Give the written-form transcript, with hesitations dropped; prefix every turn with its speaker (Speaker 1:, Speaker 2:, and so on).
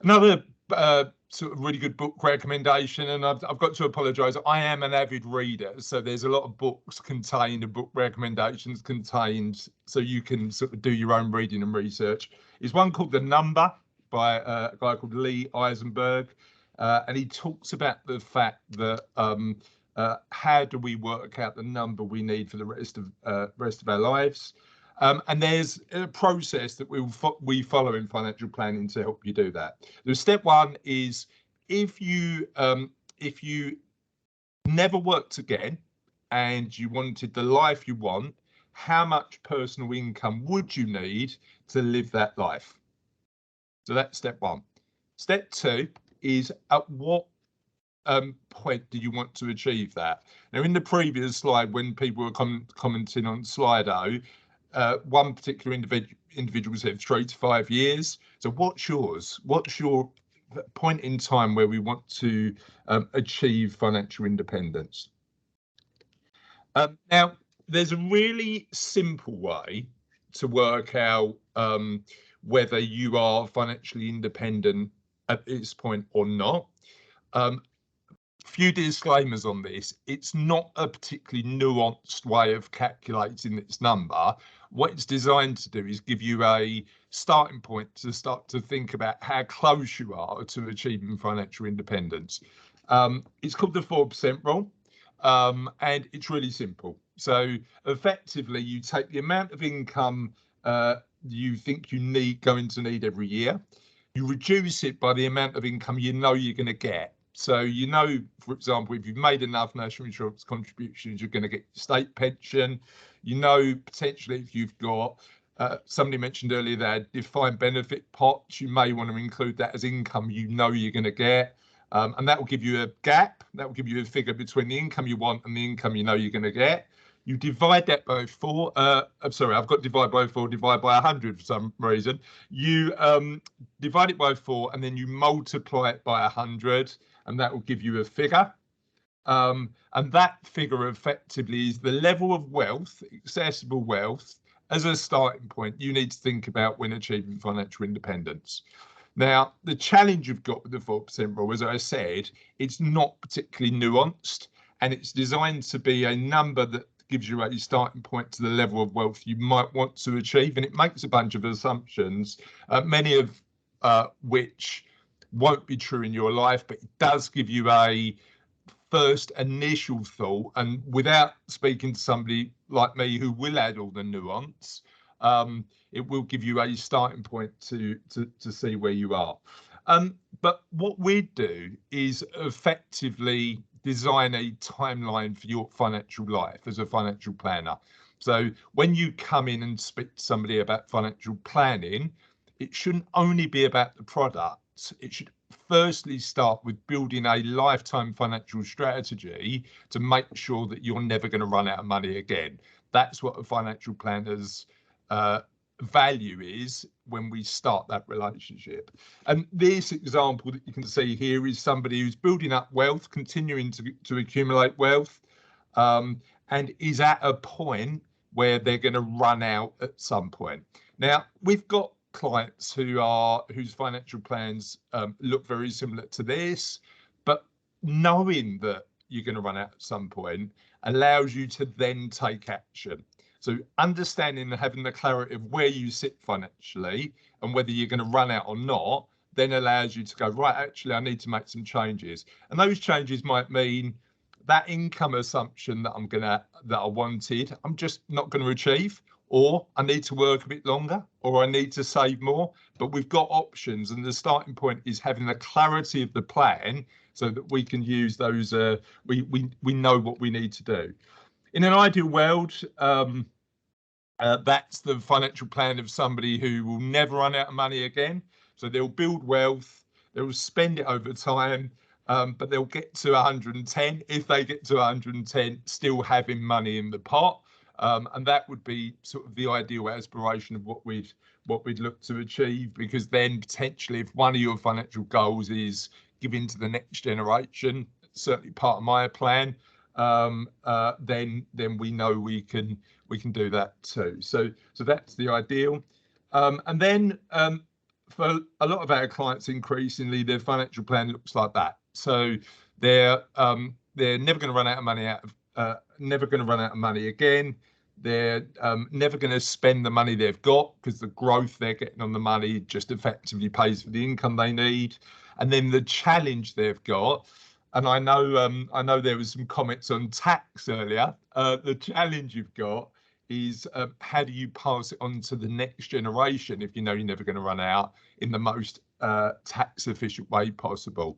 Speaker 1: Another sort of really good book recommendation, and I've got to apologise. I am an avid reader, so there's a lot of books contained and book recommendations contained, so you can sort of do your own reading and research. Is one called The Number by a guy called Lee Eisenberg, and he talks about the fact that how do we work out the number we need for the rest of our lives. And there's a process that we follow in financial planning to help you do that. The step one is if you never worked again and you wanted the life you want, how much personal income would you need to live that life? So that's step one. Step two is at what point do you want to achieve that? Now, in the previous slide, when people were commenting on Slido, one particular individual said 3 to 5 years. So what's yours? What's your point in time where we want to achieve financial independence? Now, there's a really simple way to work out whether you are financially independent at this point or not. Few disclaimers on this. It's not a particularly nuanced way of calculating this number. What it's designed to do is give you a starting point to start to think about how close you are to achieving financial independence. It's called the 4% rule, and it's really simple. So effectively, you take the amount of income you think going to need every year. You reduce it by the amount of income you know you're going to get. So, you know, for example, if you've made enough national insurance contributions, you're going to get state pension. You know, potentially if you've got, somebody mentioned earlier that defined benefit pots, you may want to include that as income you know you're going to get. And that will give you a gap. That will give you a figure between the income you want and the income you know you're going to get. You divide that by 4. I'm sorry, I've got divide by 4, divide by 100 for some reason. You divide it by 4 and then you multiply it by 100. And that will give you a figure. And that figure effectively is the level of wealth, accessible wealth, as a starting point you need to think about when achieving financial independence. Now, the challenge you've got with the 4% rule, as I said, it's not particularly nuanced, and it's designed to be a number that gives you a starting point to the level of wealth you might want to achieve. And it makes a bunch of assumptions, many of which won't be true in your life, but it does give you a first initial thought. And without speaking to somebody like me who will add all the nuance, it will give you a starting point to see where you are. But what we do is effectively design a timeline for your financial life as a financial planner. So when you come in and speak to somebody about financial planning, it shouldn't only be about the product. It should firstly start with building a lifetime financial strategy to make sure that you're never going to run out of money again. That's what a financial planner's value is when we start that relationship. And this example that you can see here is somebody who's building up wealth, continuing to accumulate wealth, and is at a point where they're going to run out at some point. Now, we've got clients whose financial plans look very similar to this, but knowing that you're going to run out at some point allows you to then take action. So understanding and having the clarity of where you sit financially and whether you're going to run out or not, then allows you to go, right, actually, I need to make some changes. And those changes might mean that income assumption that I wanted, I'm just not going to achieve, or I need to work a bit longer, or I need to save more. But we've got options, and the starting point is having the clarity of the plan so that we can use those. We know what we need to do. In an ideal world, that's the financial plan of somebody who will never run out of money again. So they'll build wealth, they'll spend it over time, but they'll get to 110. If they get to 110, still having money in the pot. And that would be sort of the ideal aspiration of what we'd look to achieve, because then potentially if one of your financial goals is giving to the next generation, certainly part of my plan, then we know we can do that too. So that's the ideal. And then for a lot of our clients, increasingly their financial plan looks like that. So they're never going to run out of money never going to run out of money again. They're never going to spend the money they've got, because the growth they're getting on the money just effectively pays for the income they need. And then the challenge they've got, and I know there was some comments on tax earlier. The challenge you've got is how do you pass it on to the next generation if you know you're never going to run out in the most tax efficient way possible.